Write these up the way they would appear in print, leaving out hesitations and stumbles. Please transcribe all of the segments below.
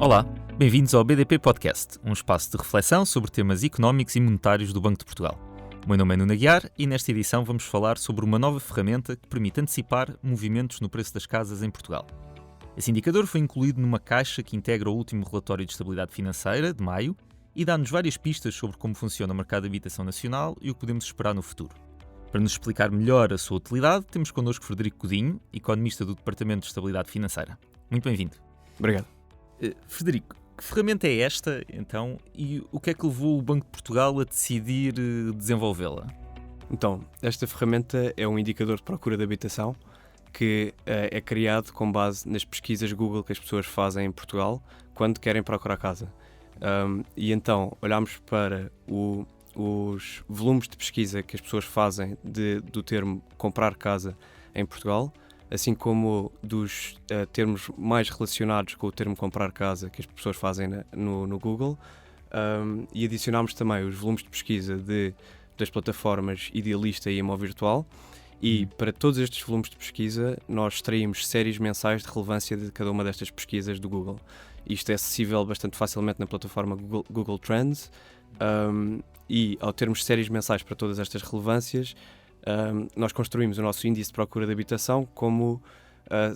Olá, bem-vindos ao BDP Podcast, um espaço de reflexão sobre temas económicos e monetários do Banco de Portugal. O meu nome é Nuno Aguiar e nesta edição vamos falar sobre uma nova ferramenta que permite antecipar movimentos no preço das casas em Portugal. Esse indicador foi incluído numa caixa que integra o último relatório de estabilidade financeira, de maio, e dá-nos várias pistas sobre como funciona o mercado de habitação nacional e o que podemos esperar no futuro. Para nos explicar melhor a sua utilidade, temos connosco Frederico Godinho, economista do Departamento de Estabilidade Financeira. Muito bem-vindo. Obrigado. Frederico, que ferramenta é esta, então, e o que é que levou o Banco de Portugal a decidir desenvolvê-la? Então, esta ferramenta é um indicador de procura de habitação que é criado com base nas pesquisas Google que as pessoas fazem em Portugal quando querem procurar casa. E então, olhamos para os volumes de pesquisa que as pessoas fazem do termo comprar casa em Portugal, assim como dos termos mais relacionados com o termo comprar casa que as pessoas fazem no Google, e adicionámos também os volumes de pesquisa das plataformas Idealista e Imó Virtual, e para todos estes volumes de pesquisa nós extraímos séries mensais de relevância de cada uma destas pesquisas do Google. Isto é acessível bastante facilmente na plataforma Google Trends, e ao termos séries mensais para todas estas relevâncias, nós construímos o nosso índice de procura de habitação como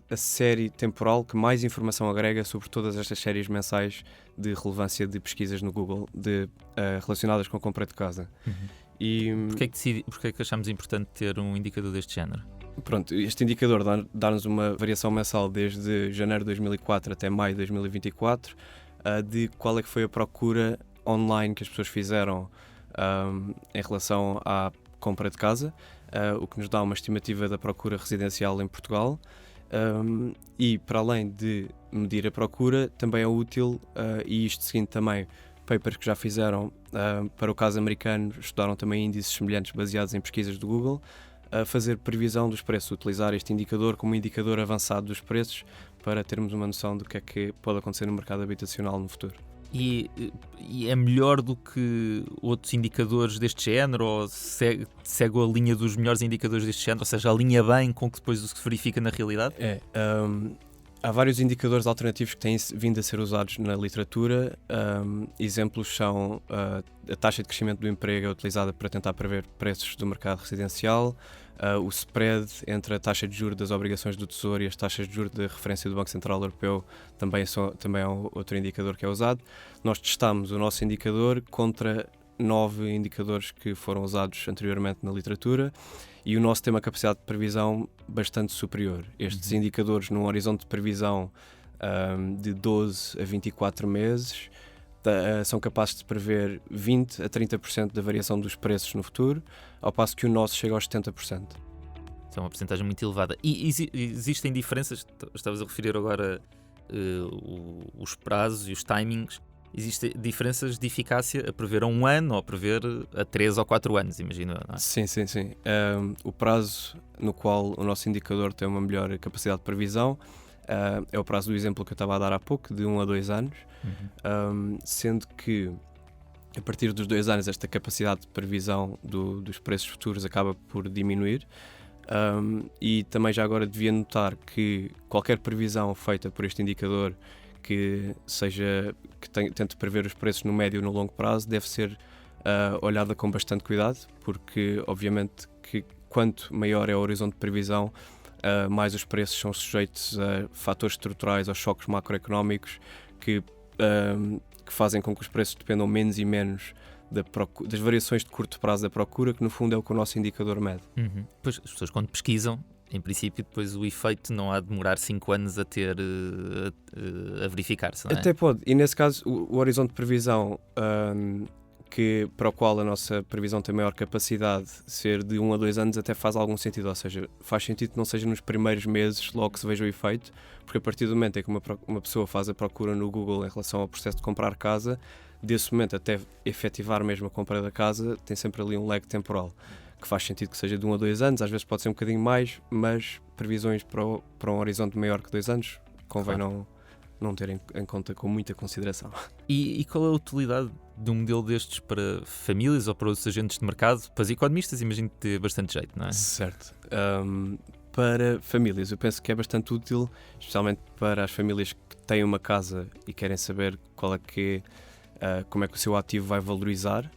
a série temporal que mais informação agrega sobre todas estas séries mensais de relevância de pesquisas no Google relacionadas com a compra de casa. E Porquê é que achamos importante ter um indicador deste género? Pronto, este indicador dá-nos uma variação mensal desde janeiro de 2004 até maio de 2024 de qual é que foi a procura online que as pessoas fizeram em relação à compra de casa, o que nos dá uma estimativa da procura residencial em Portugal, e para além de medir a procura, também é útil, e isto seguindo também papers que já fizeram para o caso americano, estudaram também índices semelhantes baseados em pesquisas do Google, a fazer previsão dos preços, utilizar este indicador como um indicador avançado dos preços para termos uma noção do que é que pode acontecer no mercado habitacional no futuro. E é melhor do que outros indicadores deste género, ou segue a linha dos melhores indicadores deste género, ou seja, alinha bem com o que depois se verifica na realidade? Há vários indicadores alternativos que têm vindo a ser usados na literatura. Exemplos são a taxa de crescimento do emprego é utilizada para tentar prever preços do mercado residencial, o spread entre a taxa de juros das obrigações do Tesouro e as taxas de juros de referência do Banco Central Europeu também é outro indicador que é usado. Nós testamos o nosso indicador contra 9 indicadores que foram usados anteriormente na literatura, e o nosso tem uma capacidade de previsão bastante superior. Estes indicadores, num horizonte de previsão de 12 a 24 meses, são capazes de prever 20 a 30% da variação dos preços no futuro, ao passo que o nosso chega aos 70%. Isso é uma porcentagem muito elevada. E existem diferenças? Estavas a referir agora os prazos e os timings. Existem diferenças de eficácia a prever a 1 ano ou a prever a 3 ou 4 anos, imagino eu, não é? Sim. O prazo no qual o nosso indicador tem uma melhor capacidade de previsão é o prazo do exemplo que eu estava a dar há pouco, de 1 a 2 anos, sendo que a partir dos 2 anos esta capacidade de previsão dos preços futuros acaba por diminuir. E também já agora devia notar que qualquer previsão feita por este indicador que tente prever os preços no médio e no longo prazo deve ser olhada com bastante cuidado, porque obviamente que quanto maior é o horizonte de previsão, mais os preços são sujeitos a fatores estruturais, aos choques macroeconómicos que fazem com que os preços dependam menos e menos das variações de curto prazo da procura, que no fundo é o que o nosso indicador mede. Pois as pessoas, quando pesquisam, em princípio, depois o efeito não há de demorar 5 anos a verificar-se, não é? Até pode, e nesse caso o horizonte de previsão para o qual a nossa previsão tem maior capacidade, ser de 1 a 2 anos, até faz algum sentido, ou seja, faz sentido que não seja nos primeiros meses logo que se veja o efeito, porque a partir do momento em que uma pessoa faz a procura no Google em relação ao processo de comprar casa, desse momento até efetivar mesmo a compra da casa, tem sempre ali um lag temporal, que faz sentido que seja de 1 a 2 anos, às vezes pode ser um bocadinho mais, mas previsões para um horizonte maior que 2 anos, convém não ter em conta com muita consideração. E qual é a utilidade de um modelo destes para famílias ou para outros agentes de mercado? Para os economistas imagino que dê bastante jeito, não é? Certo. Para famílias, eu penso que é bastante útil, especialmente para as famílias que têm uma casa e querem saber como é que o seu ativo vai valorizar.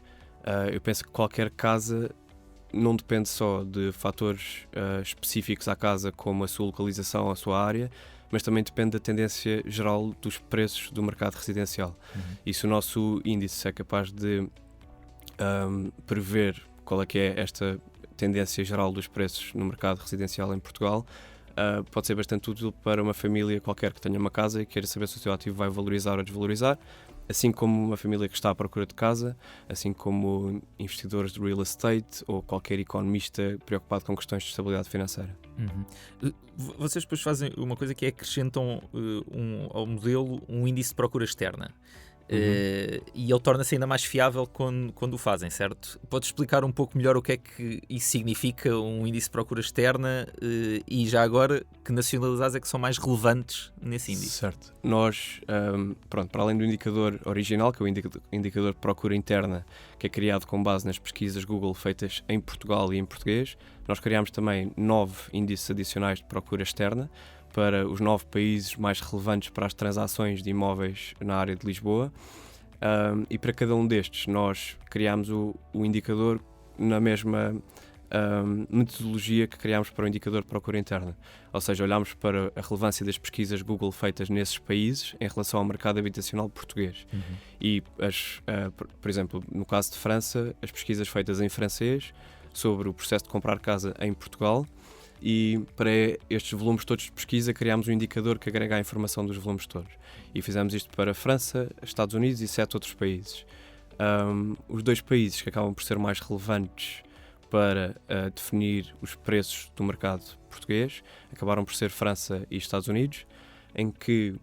Eu penso que qualquer casa não depende só de fatores específicos à casa, como a sua localização, a sua área, mas também depende da tendência geral dos preços do mercado residencial. E se o nosso índice é capaz de prever qual é que é esta tendência geral dos preços no mercado residencial em Portugal, pode ser bastante útil para uma família qualquer que tenha uma casa e queira saber se o seu ativo vai valorizar ou desvalorizar, assim como uma família que está à procura de casa, assim como investidores de real estate ou qualquer economista preocupado com questões de estabilidade financeira. Vocês depois fazem uma coisa que é acrescentam ao modelo um índice de procura externa. E ele torna-se ainda mais fiável quando o fazem, certo? Podes explicar um pouco melhor o que é que isso significa, um índice de procura externa, e já agora, que nacionalidades é que são mais relevantes nesse índice? Certo. Nós, para além do indicador original, que é o indicador de procura interna, que é criado com base nas pesquisas Google feitas em Portugal e em português, nós criámos também 9 índices adicionais de procura externa, para os 9 países mais relevantes para as transações de imóveis na área de Lisboa, e para cada um destes nós criámos o indicador na mesma metodologia que criámos para o indicador de procura interna. Ou seja, olhámos para a relevância das pesquisas Google feitas nesses países em relação ao mercado habitacional português. E, por exemplo, no caso de França, as pesquisas feitas em francês sobre o processo de comprar casa em Portugal. E para estes volumes todos de pesquisa criámos um indicador que agrega a informação dos volumes todos. E fizemos isto para a França, Estados Unidos e 7 outros países. Os 2 países que acabam por ser mais relevantes para definir os preços do mercado português acabaram por ser França e Estados Unidos, em que,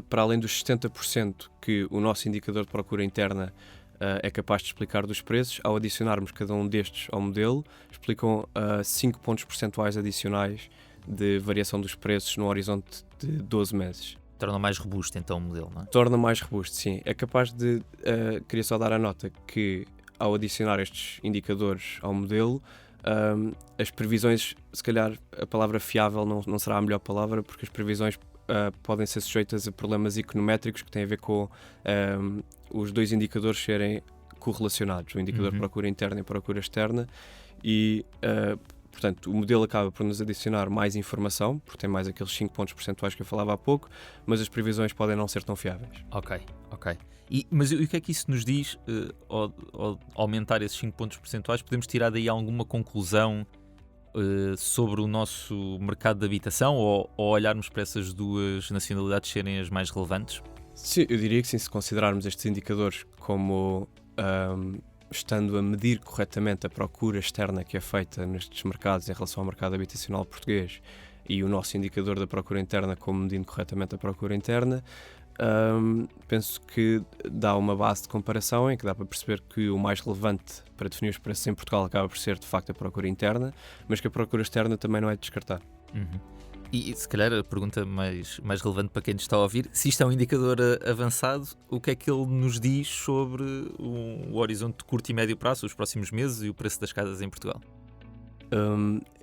para além dos 70% que o nosso indicador de procura interna é capaz de explicar dos preços, ao adicionarmos cada um destes ao modelo, explicam 5 pontos percentuais adicionais de variação dos preços no horizonte de 12 meses. Torna mais robusto então o modelo, não é? Torna mais robusto, sim. É capaz de... queria só dar a nota que, ao adicionar estes indicadores ao modelo, as previsões, se calhar a palavra fiável não será a melhor palavra, porque as previsões podem ser sujeitas a problemas econométricos que têm a ver com os 2 indicadores serem correlacionados, o indicador de procura interna e procura externa, e portanto o modelo acaba por nos adicionar mais informação, porque tem mais aqueles 5 pontos percentuais que eu falava há pouco, mas as previsões podem não ser tão fiáveis. Ok. Mas o que é que isso nos diz? Ao aumentar esses 5 pontos percentuais, podemos tirar daí alguma conclusão sobre o nosso mercado de habitação, ou olharmos para essas 2 nacionalidades serem as mais relevantes? Sim, eu diria que sim, se considerarmos estes indicadores como estando a medir corretamente a procura externa que é feita nestes mercados em relação ao mercado habitacional português, e o nosso indicador da procura interna como medindo corretamente a procura interna, penso que dá uma base de comparação em que dá para perceber que o mais relevante para definir os preços em Portugal acaba por ser de facto a procura interna, mas que a procura externa também não é de descartar. E se calhar a pergunta mais relevante para quem nos está a ouvir, se isto é um indicador avançado, o que é que ele nos diz sobre o horizonte de curto e médio prazo, os próximos meses, e o preço das casas em Portugal?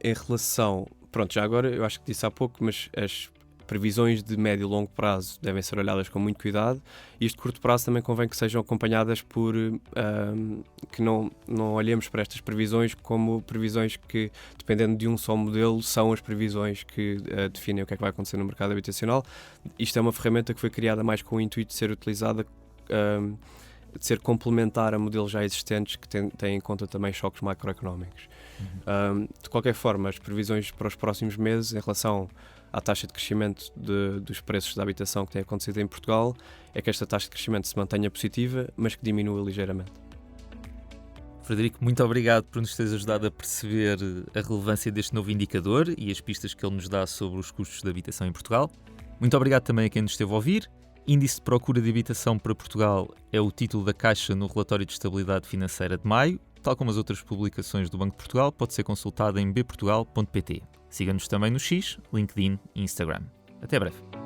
Em relação... Pronto, já agora eu acho que disse há pouco, mas as previsões de médio e longo prazo devem ser olhadas com muito cuidado, e as de curto prazo também convém que sejam acompanhadas por que não olhemos para estas previsões como previsões que, dependendo de um só modelo, são as previsões que definem o que é que vai acontecer no mercado habitacional. Isto é uma ferramenta que foi criada mais com o intuito de ser utilizada, de ser complementar a modelos já existentes que têm em conta também choques macroeconómicos. De qualquer forma, as previsões para os próximos meses em relação à taxa de crescimento dos preços da habitação que tem acontecido em Portugal é que esta taxa de crescimento se mantenha positiva, mas que diminua ligeiramente. Frederico, muito obrigado por nos teres ajudado a perceber a relevância deste novo indicador e as pistas que ele nos dá sobre os custos de habitação em Portugal. Muito obrigado também a quem nos esteve a ouvir. Índice de procura de habitação para Portugal é o título da caixa no relatório de estabilidade financeira de maio. Tal como as outras publicações do Banco de Portugal, pode ser consultado em bportugal.pt. Siga-nos também no X, LinkedIn e Instagram. Até breve.